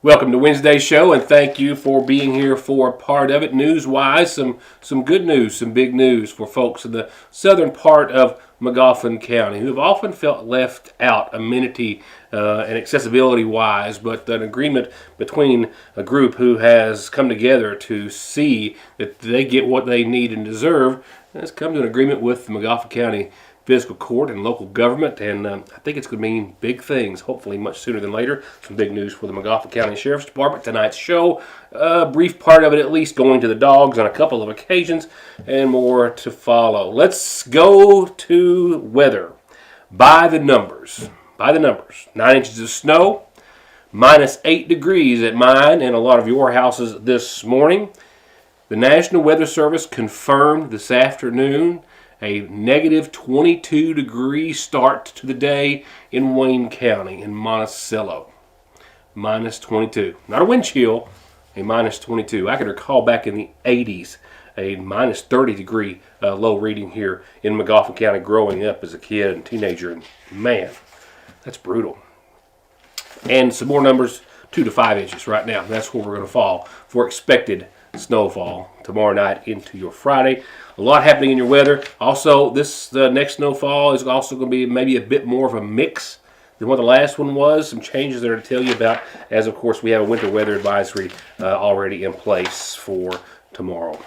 Welcome to Wednesday's show, and thank you for being here for part of it. News-wise, some good news, some big news for folks in the southern part of Magoffin County who have often felt left out amenity and accessibility-wise, but an agreement between a group who has come together to see that they get what they need and deserve has come to an agreement with the Magoffin County Fiscal Court and local government, and I think it's going to mean big things, hopefully much sooner than later. Some big news for the Magoffin County Sheriff's Department. Tonight's show, a brief part of it at least, going to the dogs on a couple of occasions, and more to follow. Let's go to weather. By the numbers. 9 inches of snow, minus 8 degrees at mine and a lot of your houses this morning. The National Weather Service confirmed this afternoon a negative 22 degree start to the day in Wayne County in Monticello. Minus 22. Not a wind chill, a minus 22. I can recall back in the 80s a minus 30 degree low reading here in Magoffin County growing up as a kid and teenager. And man, that's brutal. And some more numbers, 2 to 5 inches right now. That's where we're going to fall for expected snowfall tomorrow night into your Friday. A lot happening in your weather. Also, this next snowfall is also going to be maybe a bit more of a mix than what the last one was. Some changes there to tell you about, as of course we have a winter weather advisory already in place for tomorrow.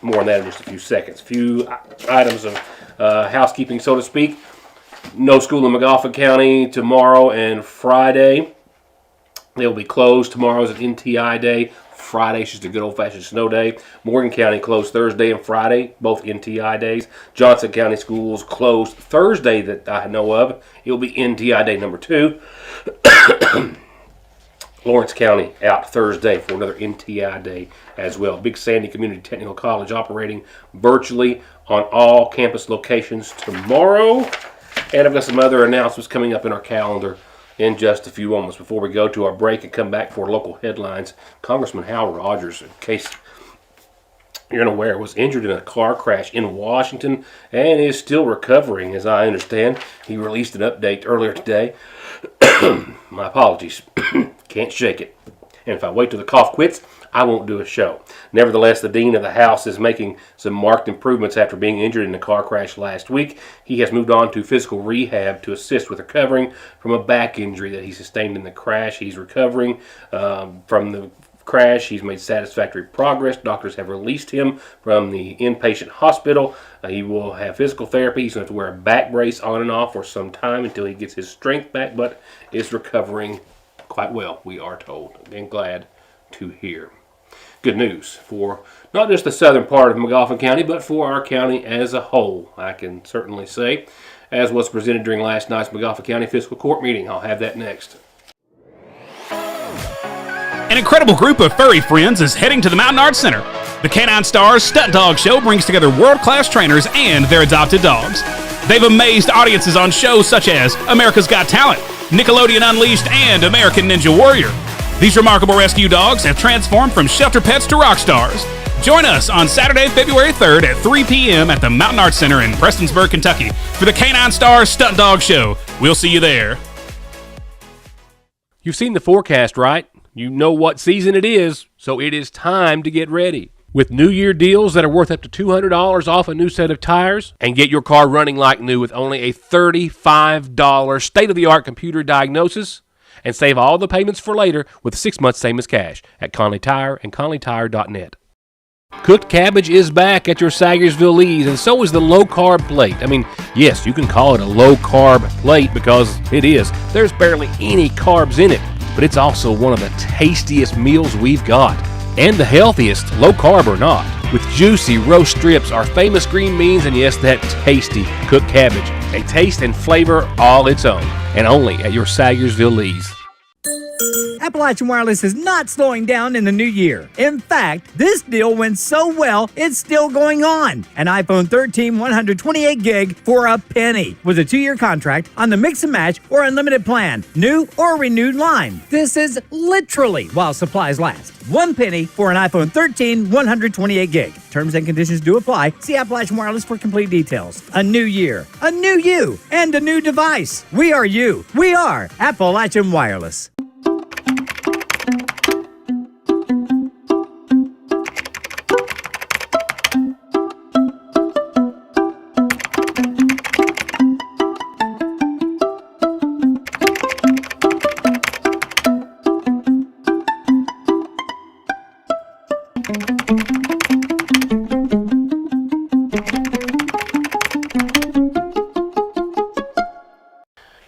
More on that in just a few seconds. Few items of housekeeping, so to speak. No school in Magoffin County tomorrow and Friday. They'll be closed. Tomorrow's an NTI day. Friday's just a good old-fashioned snow day. Morgan County closed Thursday and Friday, both NTI days. Johnson County schools closed Thursday that I know of. It'll be NTI day number 2. Lawrence County out Thursday for another NTI day as well. Big Sandy Community Technical College operating virtually on all campus locations tomorrow. And I've got some other announcements coming up in our calendar in just a few moments. Before we go to our break and come back for local headlines, Congressman Hal Rogers, in case you're unaware, was injured in a car crash in Washington and is still recovering, as I understand. He released an update earlier today. My apologies. Can't shake it. And if I wait till the cough quits, I won't do a show. Nevertheless, the Dean of the House is making some marked improvements after being injured in a car crash last week. He has moved on to physical rehab to assist with recovering from a back injury that he sustained in the crash. He's recovering from the crash. He's made satisfactory progress. Doctors have released him from the inpatient hospital. He will have physical therapy. He's going to have to wear a back brace on and off for some time until he gets his strength back, but is recovering quite well, we are told, and glad to hear. Good news for not just the southern part of Magoffin County, but for our county as a whole, I can certainly say, as was presented during last night's Magoffin County Fiscal Court meeting. I'll have that next. An incredible group of furry friends is heading to the Mountain Arts Center. The Canine Stars Stunt Dog Show brings together world-class trainers and their adopted dogs. They've amazed audiences on shows such as America's Got Talent, Nickelodeon Unleashed, and American Ninja Warrior. These remarkable rescue dogs have transformed from shelter pets to rock stars. Join us on Saturday, February 3rd at 3 p.m. at the Mountain Arts Center in Prestonsburg, Kentucky for the Canine Stars Stunt Dog Show. We'll see you there. You've seen the forecast, right? You know what season it is, so it is time to get ready. With New Year deals that are worth up to $200 off a new set of tires, and get your car running like new with only a $35 state-of-the-art computer diagnosis, and save all the payments for later with 6 months same as cash at Conley Tire and ConleyTire.net. Cooked cabbage is back at your Sagersville Lee's, and so is the low-carb plate. I mean, yes, you can call it a low-carb plate because it is. There's barely any carbs in it, but it's also one of the tastiest meals we've got. And the healthiest, low-carb or not. With juicy roast strips, our famous green beans, and yes, that tasty cooked cabbage. A taste and flavor all its own, and only at your Sagersville Lee's. Appalachian Wireless is not slowing down in the new year. In fact, this deal went so well, it's still going on. An iPhone 13 128 gig for a penny with a 2-year contract on the Mix and Match or Unlimited plan, new or renewed line. This is literally while supplies last. 1 penny for an iPhone 13 128 gig. Terms and conditions do apply. See Appalachian Wireless for complete details. A new year, a new you, and a new device. We are you. We are Appalachian Wireless.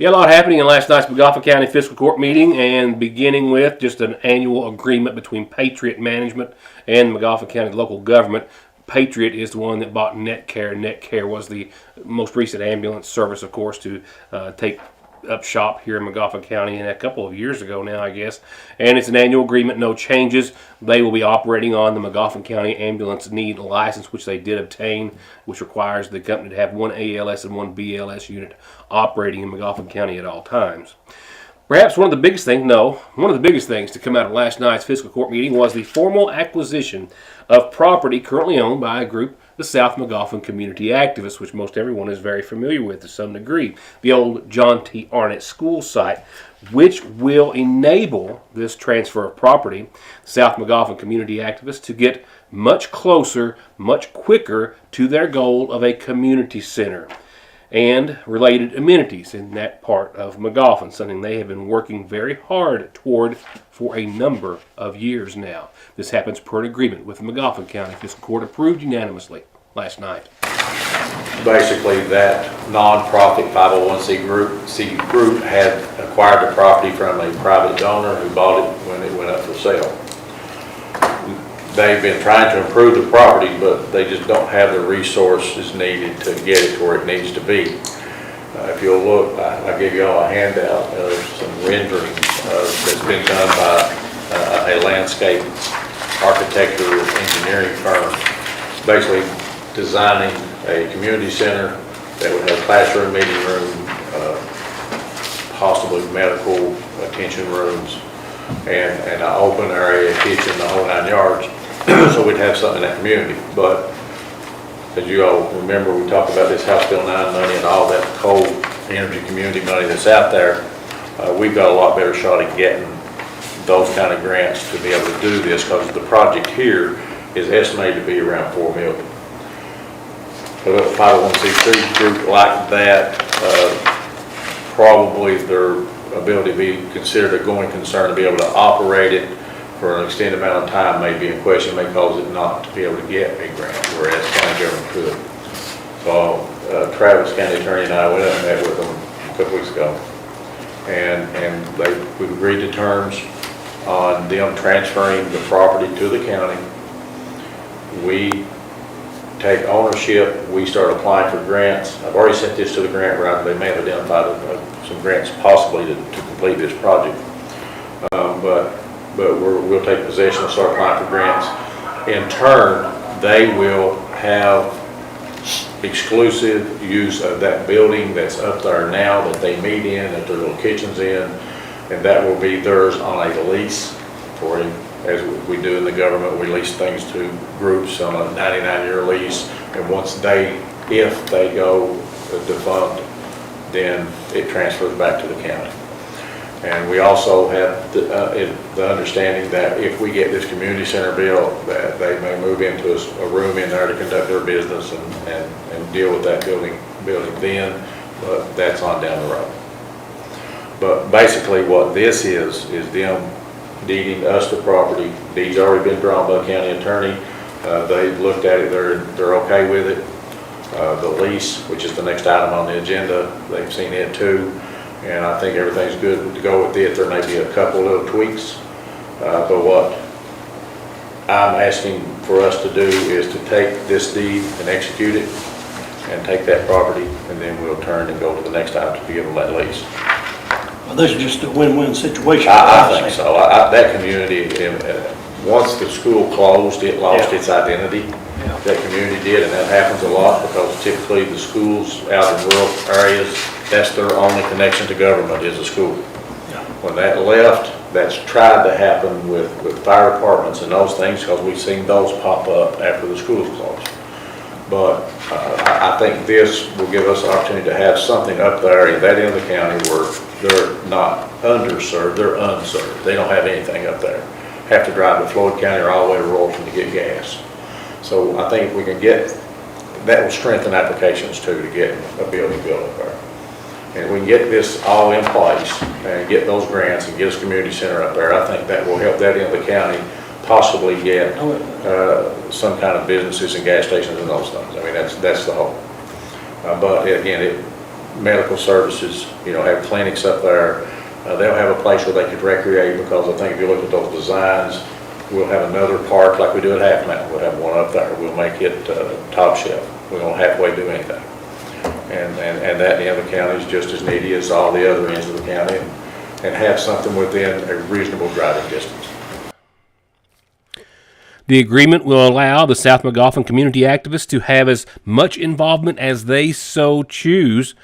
Yeah, a lot happening in last night's McGoffin County Fiscal Court meeting, and beginning with just an annual agreement between Patriot Management and McGoffin County local government. Patriot is the one that bought NetCare. NetCare was the most recent ambulance service, of course, to take up shop here in McGoffin County a couple of years ago now, I guess. And it's an annual agreement, no changes. They will be operating on the McGoffin County Ambulance Need license, which they did obtain, which requires the company to have one ALS and one BLS unit operating in McGoffin County at all times. Perhaps one of the biggest things to come out of last night's fiscal court meeting was the formal acquisition of property currently owned by a group, the South McGoffin Community Activists, which most everyone is very familiar with to some degree. The old John T. Arnett school site, which will enable this transfer of property, South McGoffin Community Activists, to get much closer, much quicker to their goal of a community center and related amenities in that part of McGoffin, something they have been working very hard toward for a number of years now. This happens per an agreement with the McGoffin County Fiscal Court, approved unanimously last night. Basically, that nonprofit 501c group had acquired the property from a private donor who bought it when it went up for sale. They've been trying to improve the property, but they just don't have the resources needed to get it where it needs to be. If you'll look, I gave you all a handout of some rendering that's been done by a landscape architecture engineering firm, basically designing a community center that would have classroom, meeting room, possibly medical attention rooms, and an open area, kitchen, the whole 9 yards. So we'd have something in that community. But as you all remember, we talked about this House Bill 9 money and all that coal energy community money that's out there. We've got a lot better shot at getting those kind of grants to be able to do this, because the project here is estimated to be around $4 million. So a 501c3 group like that, probably their ability to be considered a going concern to be able to operate it for an extended amount of time may be in question, may cause it not to be able to get a grant, whereas county government could. So Travis, county attorney, and I went up and met with them a couple weeks ago, and we've agreed to terms on them transferring the property to the county. We take ownership, we start applying for grants. I've already sent this to the grant writer. They may have identified some grants possibly to complete this project. But we'll take possession and start applying for grants. In turn, they will have exclusive use of that building that's up there now that they meet in, that their little kitchen's in, and that will be theirs on a lease for him. As we do in the government, we lease things to groups on a 99-year lease, and once if they go defunct, then it transfers back to the county. And we also have the understanding that if we get this community center built, that they may move into a room in there to conduct their business and deal with that building then, but that's on down the road. But basically what this is them deeding us the property. Deed's already been drawn by the county attorney. They've looked at it, they're okay with it. The lease, which is the next item on the agenda, they've seen it too. And I think everything's good to go with it. There may be a couple little tweaks, but what I'm asking for us to do is to take this deed and execute it and take that property, and then we'll turn and go to the next item to be able to let lease. Well, this is just a win-win situation. I think so. That community, once the school closed, it lost its identity. Yeah. That community did, and that happens a lot because typically the schools out in rural areas, that's their only connection to government is a school. Yeah. When that left, that's tried to happen with fire departments and those things, because we've seen those pop up after the schools closed. But I think this will give us the opportunity to have something up there in that end of the county where they're not underserved, they're unserved. They don't have anything up there. Have to drive to Floyd County or all the way to Royalton to get gas. So I think if we can get, that will strengthen applications too to get a building built up there. And if we can get this all in place and get those grants and get us community center up there, I think that will help that end of the county possibly get some kind of businesses and gas stations and those things. I mean, that's the hope. But again, medical services, have clinics up there. They'll have a place where they could recreate, because I think if you look at those designs, we'll have another park like we do at Half Mountain. We'll have one up there. We'll make it top shelf. We won't halfway do anything. And that end of the county is just as needy as all the other ends of the county, and have something within a reasonable driving distance. The agreement will allow the South Magoffin community activists to have as much involvement as they so choose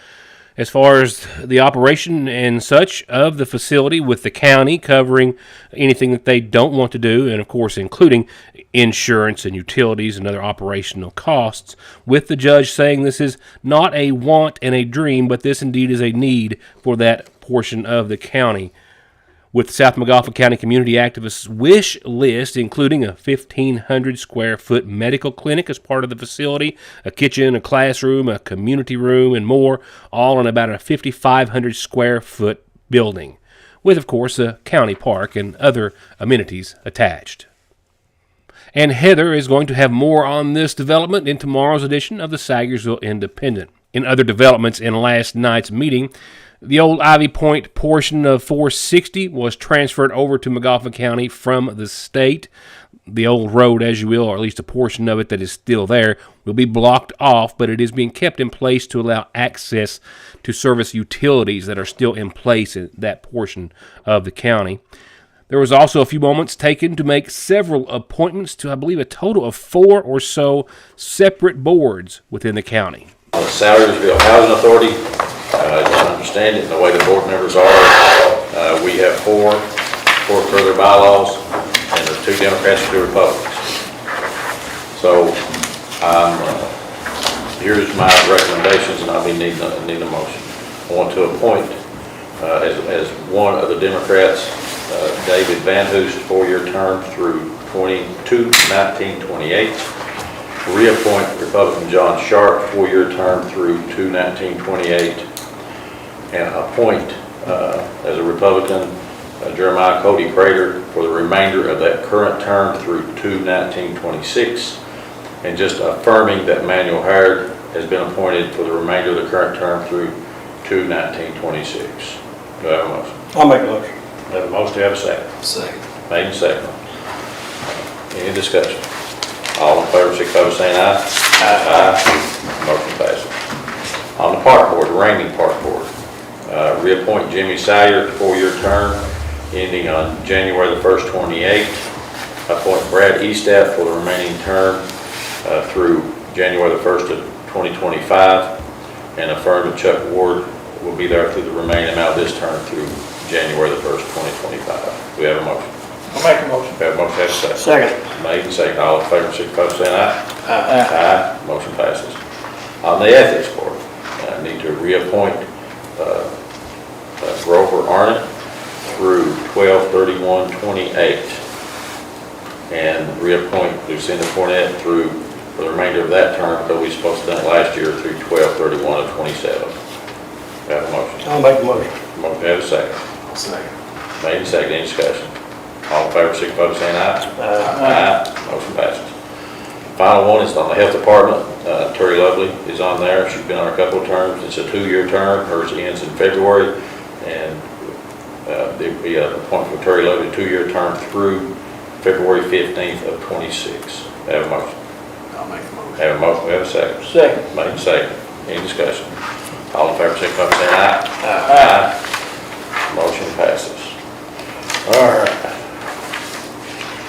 as far as the operation and such of the facility, with the county covering anything that they don't want to do, and of course including insurance and utilities and other operational costs, with the judge saying this is not a want and a dream, but this indeed is a need for that portion of the county. With South Magoffin County community activists' wish list, including a 1,500 square foot medical clinic as part of the facility, a kitchen, a classroom, a community room, and more, all in about a 5,500 square foot building, with, of course, a county park and other amenities attached. And Heather is going to have more on this development in tomorrow's edition of the Sagersville Independent. In other developments in last night's meeting, the old Ivy Point portion of 460 was transferred over to Magoffin County from the state. The old road, as you will, or at least a portion of it that is still there, will be blocked off, but it is being kept in place to allow access to service utilities that are still in place in that portion of the county. There was also a few moments taken to make several appointments to, I believe, a total of 4 or so separate boards within the county. The Sagersville Housing Authority, as I understand it, and the way the board members are, we have four further bylaws, and there's 2 Democrats and 2 Republicans. So here's my recommendations, and I'll be needing a motion. I want to appoint as one of the Democrats, David Van Hoos, 4-year term through 1928. Reappoint Republican John Sharp, 4-year term through 2/1928, and appoint as a Republican Jeremiah Cody Prater for the remainder of that current term through 2/1926, and just affirming that Manuel Howard has been appointed for the remainder of the current term through 2/1926. Do I have a motion? I'll make a motion. I have a motion. Do I have a second? Second. Made and second. Any discussion? All in favor, signify by saying aye. Aye. Motion passes. On the park board, the reigning park board, reappoint Jimmy Salyer to 4-year term ending on January the 1st, 28. Appoint Brad Eastaff for the remaining term through January the 1st of 2025, and affirm that Chuck Ward will be there through the remaining amount of this term through January the 1st, 2025. Do we have a motion? I'll make a motion. We have a motion. Have a second. Second. Made and second. All in favor, signify by saying aye. Aye. Aye. Motion passes. On the ethics board, I need to reappoint Grover Arnott through 12/31/28, and reappoint Lucinda Fournette through for the remainder of that term, because we were supposed to have done it last year, through 12/31/27. We have a motion. I'll make a motion. Motion. Have a second. I'll second. Made and second. Any discussion? All in favor, signify by saying aye. Aye. Motion passes. Final one is on the health department. Terry Lovely is on there. She's been on a couple of terms. It's a 2-year term. Hers ends in February, and there'll be an appointment for Terry Lovely, 2-year term through February 15th of 26. Have a motion. I'll make a motion. Have a motion. We have a second. Second. Made and second. Any discussion? All in favor, signify by saying aye. Aye. Motion passes. All right.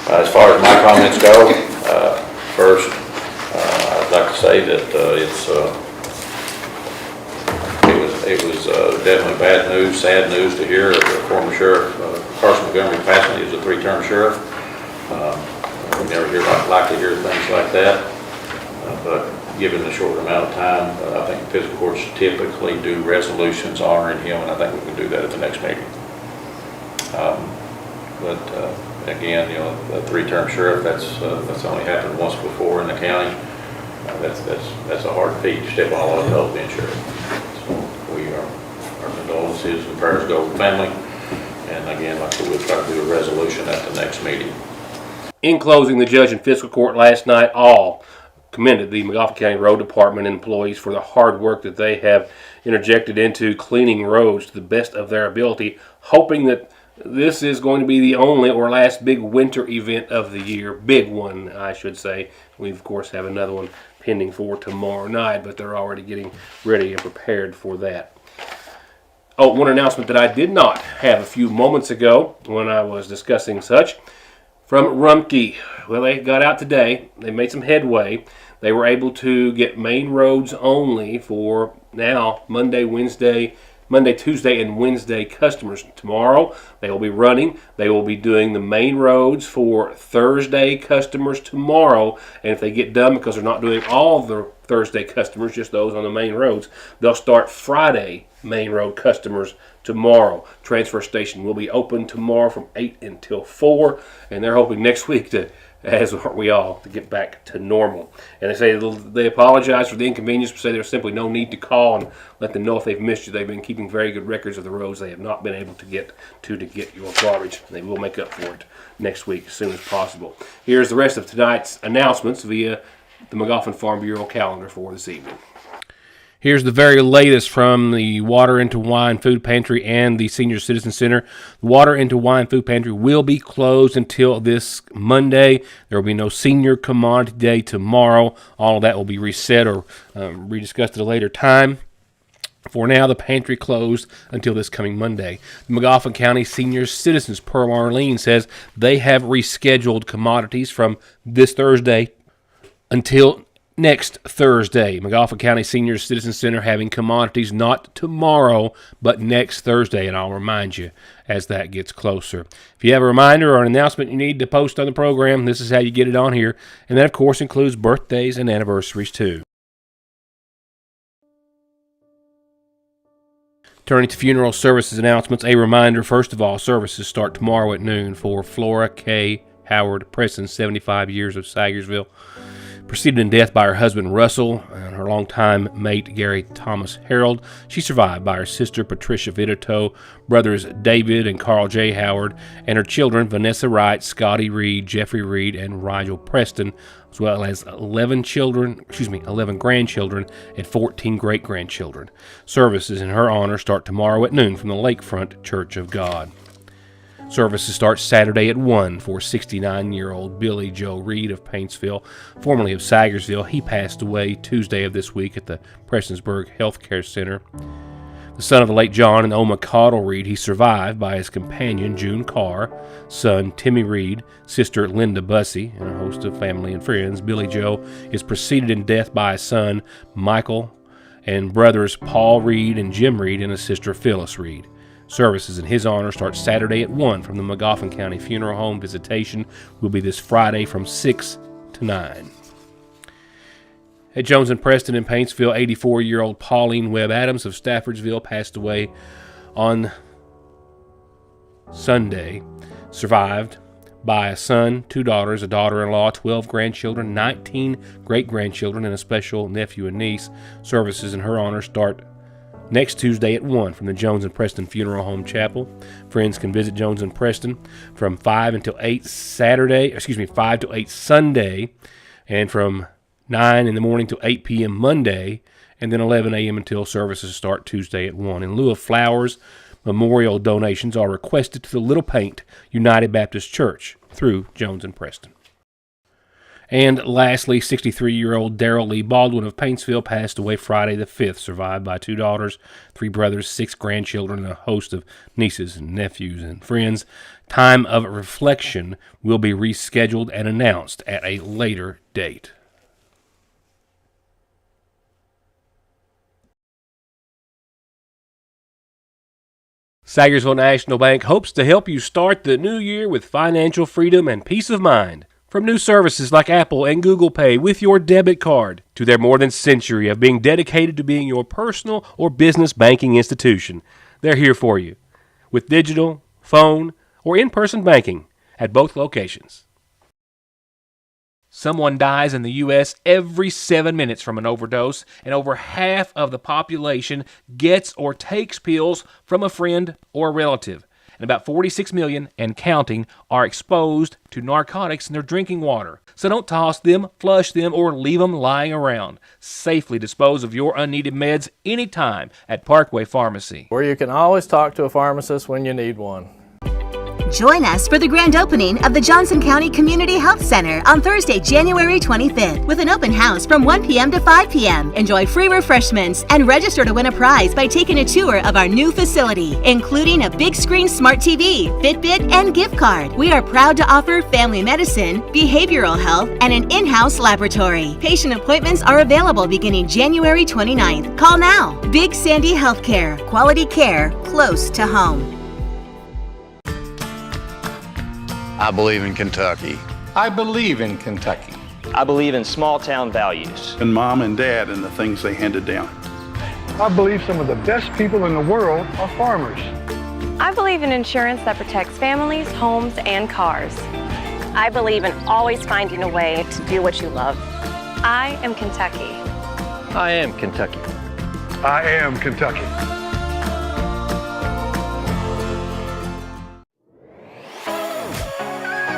As far as my comments go, first, I'd like to say that it was definitely bad news, sad news to hear of the former sheriff Carson Montgomery passing. He was a 3-term sheriff. We never like to hear things like that, but given the short amount of time, I think fiscal courts typically do resolutions honoring him, and I think we can do that at the next meeting. Again, a 3-term sheriff, that's only happened once before in the county. That's a hard feat to step on a lot of toes being sheriff. So our condolences and prayers go with the family. And again, like I said, we'll try to do a resolution at the next meeting. In closing, the judge in fiscal court last night all commended the McGoffin County Road Department employees for the hard work that they have interjected into cleaning roads to the best of their ability, hoping that this is going to be the only or last big winter event of the year. Big one, I should say. We, of course, have another one pending for tomorrow night, but they're already getting ready and prepared for that. Oh, one announcement that I did not have a few moments ago when I was discussing such. From Rumpke, well, they got out today. They made some headway. They were able to get main roads only for now Monday, Tuesday, and Wednesday customers. Tomorrow, they will be running. They will be doing the main roads for Thursday customers tomorrow. And if they get done, because they're not doing all the Thursday customers, just those on the main roads, they'll start Friday main road customers tomorrow. Transfer station will be open tomorrow from 8 until 4, and they're hoping next week to, as aren't we all, to get back to normal. And they say they apologize for the inconvenience, but say there's simply no need to call and let them know if they've missed you. They've been keeping very good records of the roads they have not been able to get your garbage. They will make up for it next week as soon as possible. Here's the rest of tonight's announcements via the McGoffin Farm Bureau calendar for this evening. Here's the very latest from the Water Into Wine Food Pantry and the Senior Citizen Center. The Water Into Wine Food Pantry will be closed until this Monday. There will be no Senior Commodity Day tomorrow. All of that will be reset or rediscussed at a later time. For now, the pantry closed until this coming Monday. The McGoffin County Senior Citizens, per Marlene, says they have rescheduled commodities from this Thursday until next Thursday. McGoffin County Senior Citizen Center having commodities not tomorrow, but next Thursday, and I'll remind you as that gets closer. If you have a reminder or an announcement you need to post on the program, this is how you get it on here, and that, of course, includes birthdays and anniversaries, too. Turning to funeral services announcements, a reminder, first of all, services start tomorrow at noon for Flora K. Howard Preston, 75 years of Sagersville. Preceded in death by her husband Russell and her longtime mate Gary Thomas Harold. She's survived by her sister Patricia Vitito, brothers David and Carl J. Howard, and her children Vanessa Wright, Scotty Reed, Jeffrey Reed, and Rigel Preston, as well as 11 grandchildren and 14 great-grandchildren. Services in her honor start tomorrow at noon from the Lakefront Church of God. Services start Saturday at 1 for 69-year-old Billy Joe Reed of Paintsville, formerly of Sagersville. He passed away Tuesday of this week at the Prestonsburg Health Care Center. The son of the late John and Oma Cottle Reed, he survived by his companion June Carr, son Timmy Reed, sister Linda Bussey, and a host of family and friends. Billy Joe is preceded in death by his son Michael and brothers Paul Reed and Jim Reed and a sister Phyllis Reed. Services in his honor start Saturday at 1 from the McGoffin County Funeral Home. Visitation will be this Friday from 6 to 9. At Jones and Preston in Paintsville, 84-year-old Pauline Webb Adams of Staffordsville passed away on Sunday. Survived by a son, 2 daughters, a daughter-in-law, 12 grandchildren, 19 great-grandchildren, and a special nephew and niece. Services in her honor start next Tuesday at 1 from the Jones and Preston Funeral Home Chapel. Friends can visit Jones and Preston from 5 until 8 5 to 8 Sunday, and from 9 in the morning till 8 p.m. Monday, and then 11 a.m. until services start Tuesday at 1. In lieu of flowers, memorial donations are requested to the Little Paint United Baptist Church through Jones and Preston. And lastly, 63-year-old Darrell Lee Baldwin of Paintsville passed away Friday the 5th, survived by 2 daughters, 3 brothers, 6 grandchildren, and a host of nieces and nephews and friends. Time of reflection will be rescheduled and announced at a later date. Sagersville National Bank hopes to help you start the new year with financial freedom and peace of mind. From new services like Apple and Google Pay with your debit card, to their more than century of being dedicated to being your personal or business banking institution, they're here for you with digital, phone, or in-person banking at both locations. Someone dies in the U.S. every 7 minutes from an overdose, and over half of the population gets or takes pills from a friend or relative. and about 46 million and counting are exposed to narcotics in their drinking water. So don't toss them, flush them, or leave them lying around. Safely dispose of your unneeded meds anytime at Parkway Pharmacy, where you can always talk to a pharmacist when you need one. Join us for the grand opening of the Johnson County Community Health Center on Thursday, January 25th, with an open house from 1 p.m. to 5 p.m. Enjoy free refreshments and register to win a prize by taking a tour of our new facility, including a big screen smart TV, Fitbit, and gift card. We are proud to offer family medicine, behavioral health, and an in-house laboratory. Patient appointments are available beginning January 29th. Call now. Big Sandy Healthcare. Quality care close to home. I believe in Kentucky. I believe in Kentucky. I believe in small town values. And mom and dad and the things they handed down. I believe some of the best people in the world are farmers. I believe in insurance that protects families, homes, and cars. I believe in always finding a way to do what you love. I am Kentucky. I am Kentucky. I am Kentucky.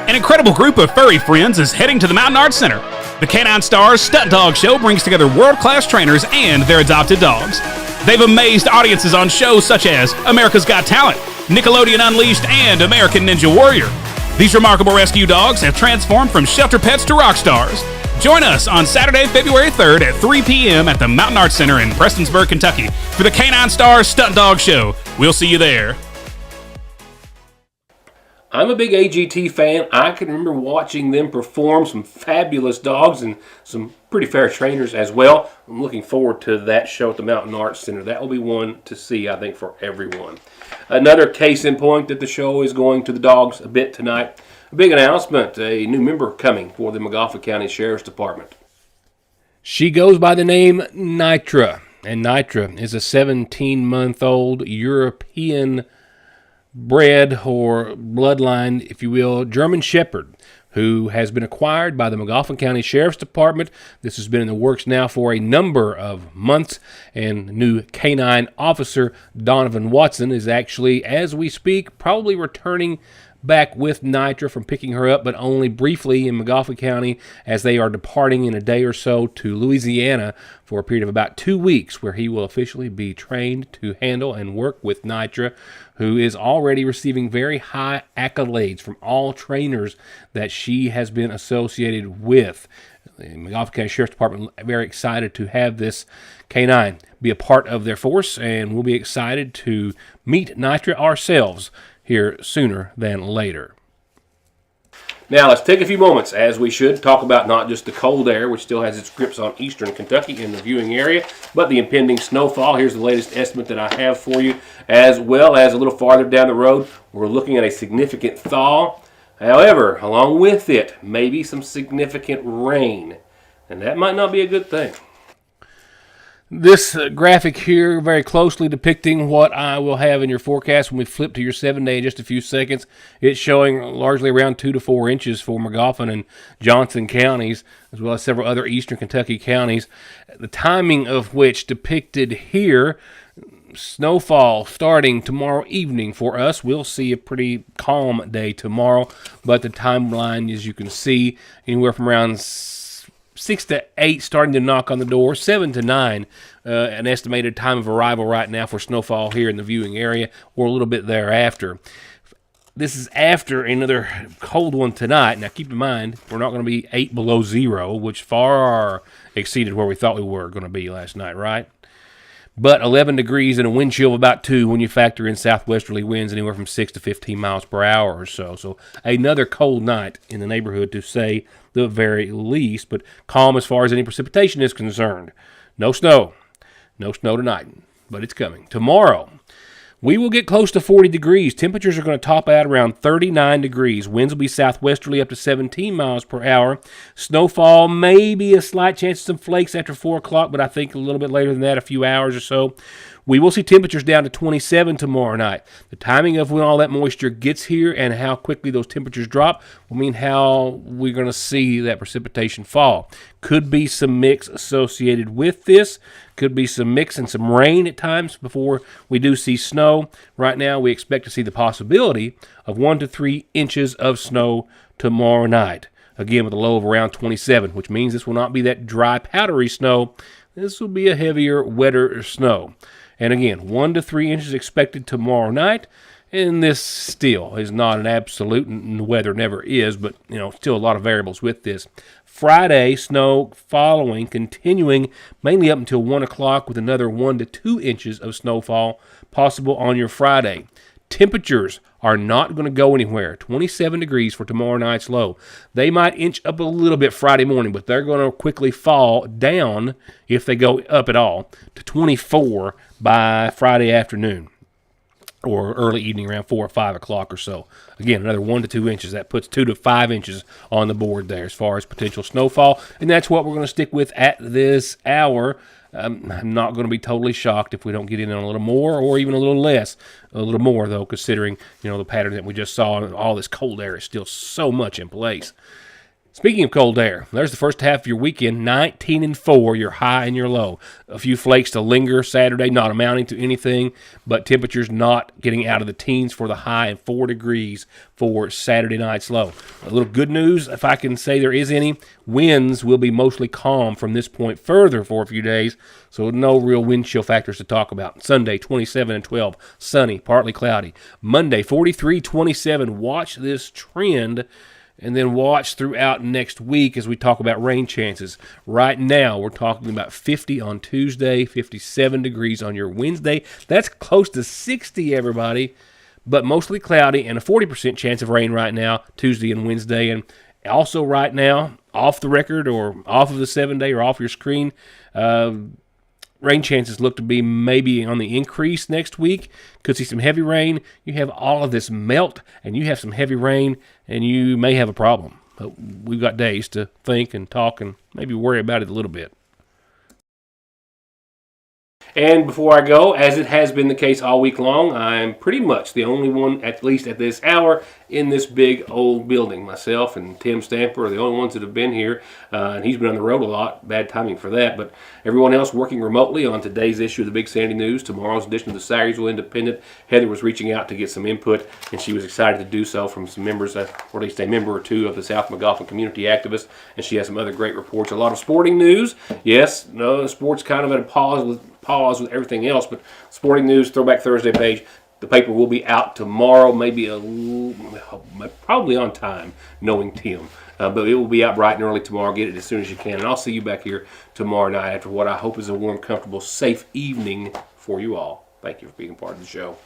An incredible group of furry friends is heading to the Mountain Arts Center. The Canine Stars Stunt Dog Show brings together world-class trainers and their adopted dogs. They've amazed audiences on shows such as America's Got Talent, Nickelodeon Unleashed, and American Ninja Warrior. These remarkable rescue dogs have transformed from shelter pets to rock stars. Join us on Saturday, February 3rd at 3 p.m. at the Mountain Arts Center in Prestonsburg, Kentucky for the Canine Stars Stunt Dog Show. We'll see you there. I'm a big AGT fan. I can remember watching them perform, some fabulous dogs and some pretty fair trainers as well. I'm looking forward to that show at the Mountain Arts Center. That will be one to see, I think, for everyone. Another case in point that the show is going to the dogs a bit tonight. A big announcement, a new member coming for the Magafa County Sheriff's Department. She goes by the name Nitra, and Nitra is a 17-month-old European bred or bloodline, if you will, German Shepherd, who has been acquired by the Magafa County Sheriff's Department. This has been in the works now for a number of months, and new canine officer Donovan Watson is actually, as we speak, probably returning back with Nitra from picking her up, but only briefly in Magafa County, as they are departing in a day or so to Louisiana for a period of about 2 weeks, where he will officially be trained to handle and work with Nitra, who is already receiving very high accolades from all trainers that she has been associated with. The Magafa County Sheriff's Department very excited to have this canine be a part of their force, and we'll be excited to meet Nitra ourselves here sooner than later. Now let's take a few moments, as we should, talk about not just the cold air, which still has its grips on eastern Kentucky in the viewing area, but the impending snowfall. Here's the latest estimate that I have for you, as well as a little farther down the road, we're looking at a significant thaw. However, along with it, maybe some significant rain, and that might not be a good thing. This graphic here very closely depicting what I will have in your forecast when we flip to your 7-day in just a few seconds. It's showing largely around 2 to 4 inches for Magafa and Johnson counties, as well as several other eastern Kentucky counties. The timing of which depicted here, snowfall starting tomorrow evening for us. We'll see a pretty calm day tomorrow, but the timeline, as you can see, anywhere from around 6 to 8 starting to knock on the door, 7 to 9 an estimated time of arrival right now for snowfall here in the viewing area, or a little bit thereafter. This is after another cold one tonight. Now keep in mind, we're not going to be 8 below zero, which far exceeded where we thought we were going to be last night, right? But 11 degrees and a wind chill of about 2 when you factor in southwesterly winds anywhere from 6 to 15 miles per hour or so. So another cold night in the neighborhood, to say the very least, but calm as far as any precipitation is concerned. No snow. No snow tonight, but it's coming. Tomorrow, we will get close to 40 degrees. Temperatures are going to top out around 39 degrees. Winds will be southwesterly up to 17 miles per hour. Snowfall, maybe a slight chance of some flakes after 4 o'clock, but I think a little bit later than that, a few hours or so. We will see temperatures down to 27 tomorrow night. The timing of when all that moisture gets here and how quickly those temperatures drop will mean how we're going to see that precipitation fall. Could be some mix associated with this. Could be some mix and some rain at times before we do see snow. Right now, we expect to see the possibility of 1 to 3 inches of snow tomorrow night. Again, with a low of around 27, which means this will not be that dry, powdery snow. This will be a heavier, wetter snow. And again, 1 to 3 inches expected tomorrow night. And this still is not an absolute, and the weather never is, but still a lot of variables with this. Friday, snow following, continuing mainly up until 1 o'clock with another 1 to 2 inches of snowfall possible on your Friday. Temperatures are not going to go anywhere. 27 degrees for tomorrow night's low. They might inch up a little bit Friday morning, but they're going to quickly fall down, if they go up at all, to 24 by Friday afternoon or early evening around 4 or 5 o'clock or so. Again, another 1 to 2 inches. That puts 2 to 5 inches on the board there as far as potential snowfall, and that's what we're going to stick with at this hour. I'm not going to be totally shocked if we don't get in on a little more or even a little less. A little more, though, considering the pattern that we just saw. All this cold air is still so much in place. Speaking of cold air, there's the first half of your weekend, 19-4, your high and your low. A few flakes to linger Saturday, not amounting to anything, but temperatures not getting out of the teens for the high and 4 degrees for Saturday night's low. A little good news, if I can say there is any, winds will be mostly calm from this point further for a few days, so no real wind chill factors to talk about. Sunday, 27-12, sunny, partly cloudy. Monday, 43-27. Watch this trend and then watch throughout next week as we talk about rain chances. Right now, we're talking about 50 on Tuesday, 57 degrees on your Wednesday. That's close to 60, everybody, but mostly cloudy and a 40% chance of rain right now, Tuesday and Wednesday. And also right now, off the record or off of the 7-day or off your screen, rain chances look to be maybe on the increase next week. Could see some heavy rain. You have all of this melt, and you have some heavy rain, and you may have a problem. But we've got days to think and talk and maybe worry about it a little bit. And before I go, as it has been the case all week long, I'm pretty much the only one, at least at this hour, in this big old building. Myself and Tim Stamper are the only ones that have been here, and he's been on the road a lot. Bad timing for that, but everyone else working remotely on today's issue of the Big Sandy News, tomorrow's edition of the Sagersville Independent. Heather was reaching out to get some input, and she was excited to do so from some members, or at least a member or two of the South McGoffin community activists, and she has some other great reports. A lot of sporting news. Yes, no, sports kind of at a pause with everything else, but sporting news, Throwback Thursday page. The paper will be out tomorrow, probably on time, knowing Tim. But it will be out bright and early tomorrow. Get it as soon as you can. And I'll see you back here tomorrow night after what I hope is a warm, comfortable, safe evening for you all. Thank you for being part of the show.